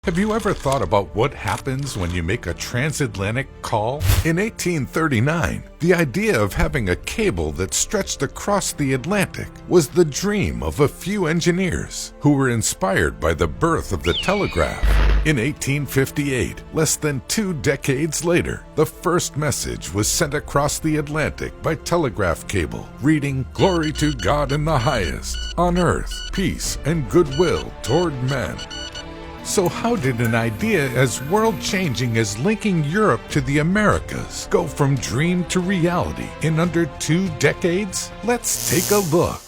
Have you ever thought about what happens when you make a transatlantic call? In 1839, the idea of having a cable that stretched across the Atlantic was the dream of a few engineers who were inspired by the birth of the telegraph. In 1858, less than 2 decades later, the first message was sent across the Atlantic by telegraph cable, reading, "Glory to God in the highest, on earth, peace and goodwill toward men." So how did an idea as world-changing as linking Europe to the Americas go from dream to reality in under 2 decades? Let's take a look.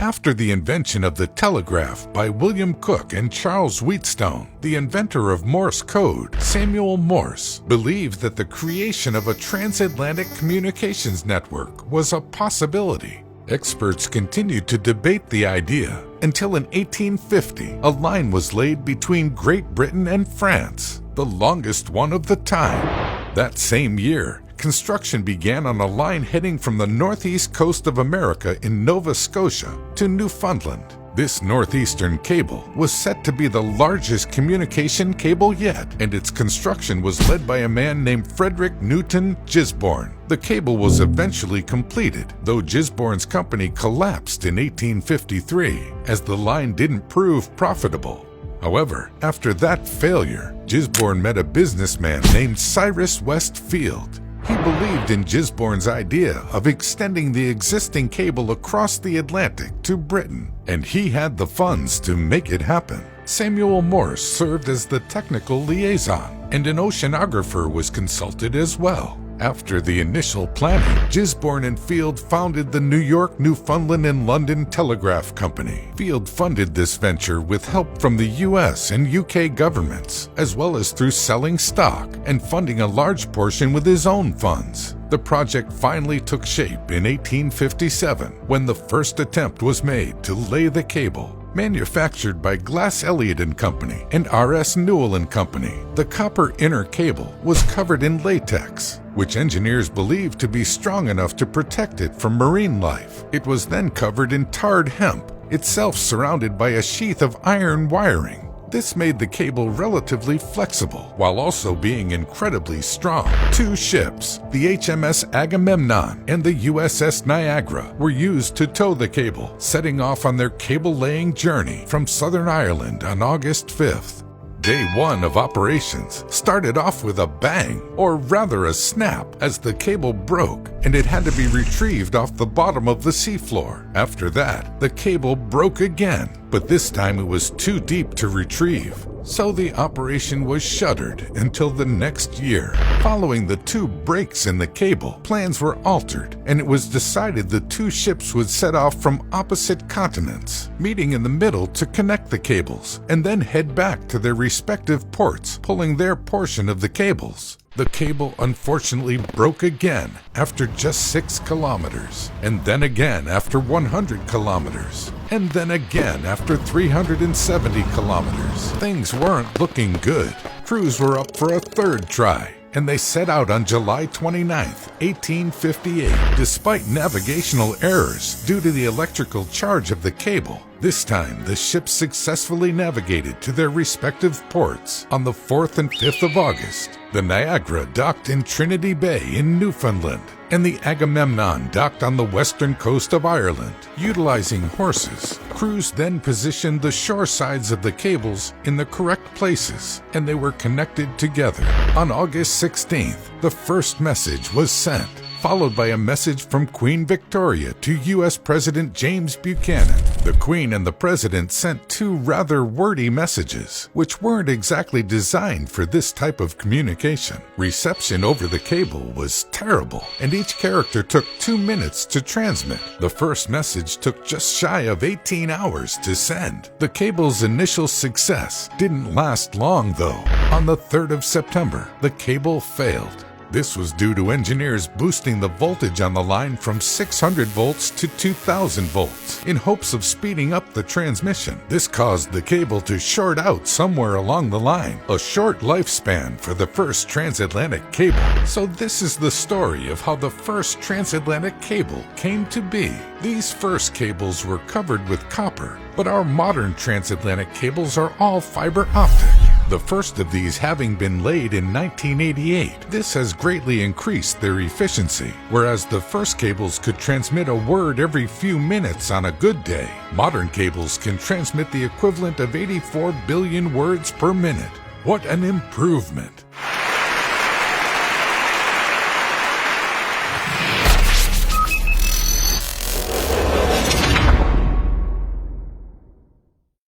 After the invention of the telegraph by William Cooke and Charles Wheatstone, the inventor of Morse code, Samuel Morse, believed that the creation of a transatlantic communications network was a possibility. Experts continued to debate the idea until in 1850, a line was laid between Great Britain and France, the longest one of the time. That same year, construction began on a line heading from the northeast coast of America in Nova Scotia to Newfoundland. This northeastern cable was set to be the largest communication cable yet, and its construction was led by a man named Frederick Newton Gisborne. The cable was eventually completed, though Gisborne's company collapsed in 1853 as the line didn't prove profitable. However, after that failure, Gisborne met a businessman named Cyrus West Field. He believed in Gisborne's idea of extending the existing cable across the Atlantic to Britain, and he had the funds to make it happen. Samuel Morse served as the technical liaison, and an oceanographer was consulted as well. After the initial planning, Gisborne and Field founded the New York, Newfoundland, and London Telegraph Company. Field funded this venture with help from the US and UK governments, as well as through selling stock and funding a large portion with his own funds. The project finally took shape in 1857 when the first attempt was made to lay the cable. Manufactured by Glass Elliott & Company and R.S. Newell & Company, the copper inner cable was covered in latex, which engineers believed to be strong enough to protect it from marine life. It was then covered in tarred hemp, itself surrounded by a sheath of iron wiring. This made the cable relatively flexible, while also being incredibly strong. 2 ships, the HMS Agamemnon and the USS Niagara, were used to tow the cable, setting off on their cable-laying journey from Southern Ireland on August 5th. Day 1 of operations started off with a bang, or rather a snap, as the cable broke and it had to be retrieved off the bottom of the seafloor. After that, the cable broke again, but this time it was too deep to retrieve, so the operation was shuttered until the next year. Following the 2 breaks in the cable, plans were altered, and it was decided the 2 ships would set off from opposite continents, meeting in the middle to connect the cables, and then head back to their respective ports, pulling their portion of the cables. The cable unfortunately broke again after just 6 kilometers, and then again after 100 kilometers, and then again after 370 kilometers. Things weren't looking good. Crews were up for a 3rd try, and they set out on July 29, 1858, despite navigational errors due to the electrical charge of the cable. This time, the ships successfully navigated to their respective ports on the 4th and 5th of August. The Niagara docked in Trinity Bay in Newfoundland, and the Agamemnon docked on the western coast of Ireland. Utilizing horses, crews then positioned the shore sides of the cables in the correct places, and they were connected together. On August 16th, the first message was sent, followed by a message from Queen Victoria to U.S. President James Buchanan. The Queen and the President sent 2 rather wordy messages, which weren't exactly designed for this type of communication. Reception over the cable was terrible, and each character took 2 minutes to transmit. The first message took just shy of 18 hours to send. The cable's initial success didn't last long, though. On the 3rd of September, the cable failed. This was due to engineers boosting the voltage on the line from 600 volts to 2,000 volts in hopes of speeding up the transmission. This caused the cable to short out somewhere along the line, a short lifespan for the first transatlantic cable. So this is the story of how the first transatlantic cable came to be. These first cables were covered with copper, but our modern transatlantic cables are all fiber optic. the first of these having been laid in 1988. This has greatly increased their efficiency. Whereas the first cables could transmit a word every few minutes on a good day, modern cables can transmit the equivalent of 84 billion words per minute. What an improvement!